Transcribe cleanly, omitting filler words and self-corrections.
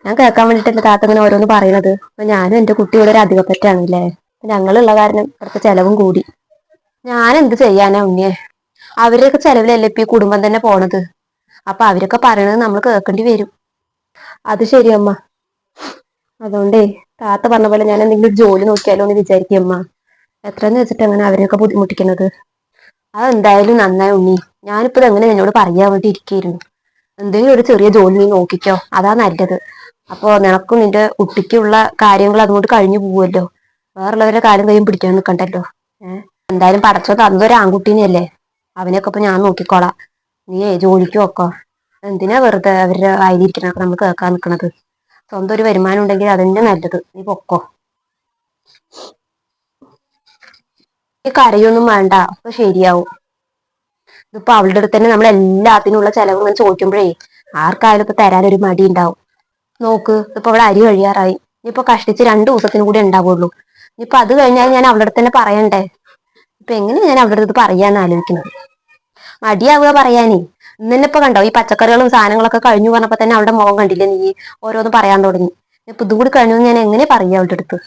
ഞാൻ കേൾക്കാൻ വേണ്ടിട്ട് എന്റെ താത്ത ഇങ്ങനെ ഓരോന്ന് പറയണത്. അപ്പൊ ഞാനും എന്റെ കുട്ടി ഇവിടെ ഒരു അധികപ്പറ്റാണല്ലേ. ഞങ്ങളുള്ള കാരണം ഇവിടുത്തെ ചെലവും കൂടി. ഞാൻ എന്ത് ചെയ്യാനാ ഉണ്ണിയെ? അവരുടെയൊക്കെ ചെലവിലല്ലേ ഇപ്പൊ ഈ കുടുംബം തന്നെ പോണത്. അപ്പൊ അവരൊക്കെ പറയണത് നമ്മൾ കേൾക്കേണ്ടി വരും. അത് ശരിയമ്മ. അതുകൊണ്ടേ താത്ത പറഞ്ഞ പോലെ ഞാൻ എന്തെങ്കിലും ഒരു ജോലി നോക്കിയാലോ എന്ന് വിചാരിക്കമ്മ. എത്രന്ന് വെച്ചിട്ട് അങ്ങനെ അവരെയൊക്കെ ബുദ്ധിമുട്ടിക്കുന്നത്. അതെന്തായാലും നന്നായി ഉണ്ണി. ഞാനിപ്പോ എങ്ങനെ നിന്നോട് പറയാൻ വേണ്ടി ഇരിക്കായിരുന്നു. എന്തെങ്കിലും ഒരു ചെറിയ ജോലി നീ നോക്കിക്കോ, അതാ നല്ലത്. അപ്പൊ നിനക്കും നിന്റെ കുട്ടിക്കുള്ള കാര്യങ്ങൾ അതുകൊണ്ട് കഴിഞ്ഞു പോവുമല്ലോ. വേറുള്ളവരുടെ കാര്യം കയ്യും പിടിക്കാൻ നിൽക്കണ്ടല്ലോ. എന്തായാലും പടച്ചോ തന്നൊരു ആൺകുട്ടീനെയല്ലേ, അവനെയൊക്കെ ഇപ്പൊ ഞാൻ നോക്കിക്കോളാം. നീയേ ജോലിക്ക് വെക്കോ. എന്തിനാ വെറുതെ അവരുടെ വായിരിക്കണൊക്കെ നമ്മൾ കേൾക്കാൻ നിൽക്കണത്. സ്വന്തം ഒരു വരുമാനം ഉണ്ടെങ്കിൽ അതന്നെ നല്ലത്. നീ പൊക്കോ. ഈ കരയൊന്നും വേണ്ട, അപ്പൊ ശരിയാവും. ഇതിപ്പോ അവളുടെ അടുത്ത് തന്നെ നമ്മൾ എല്ലാത്തിനുള്ള ചെലവ് ഇങ്ങനെ ചോദിക്കുമ്പോഴേ ആർക്കായാലും ഇപ്പൊ തരാനൊരു മടി ഉണ്ടാവും. നോക്ക് ഇപ്പൊ അവിടെ അരി കഴിയാറായി. ഇനിയിപ്പോ കഷ്ടിച്ച് 2 ദിവസത്തിനും കൂടി ഉണ്ടാവുള്ളൂ. ഇനിയിപ്പൊ അത് കഴിഞ്ഞാൽ ഞാൻ അവളുടെ അടുത്ത് തന്നെ പറയണ്ടേ. ഇപ്പൊ എങ്ങനെയാ ഞാൻ അവളുടെ അടുത്ത് പറയാന്ന് ആലോചിക്കുന്നത്. മടിയാവുക പറയാനേ. ഇന്നെ ഇപ്പൊ കണ്ടോ ഈ പച്ചക്കറികളും സാധനങ്ങളൊക്കെ കഴിഞ്ഞു പറഞ്ഞപ്പോ തന്നെ അവളുടെ മുഖം കണ്ടില്ലേ നീ? ഓരോന്ന് പറയാൻ തുടങ്ങി. ഇപ്പൊ ഇതും കൂടി കഴിഞ്ഞു ഞാൻ എങ്ങനെ പറയാ അവളുടെ അടുത്ത്.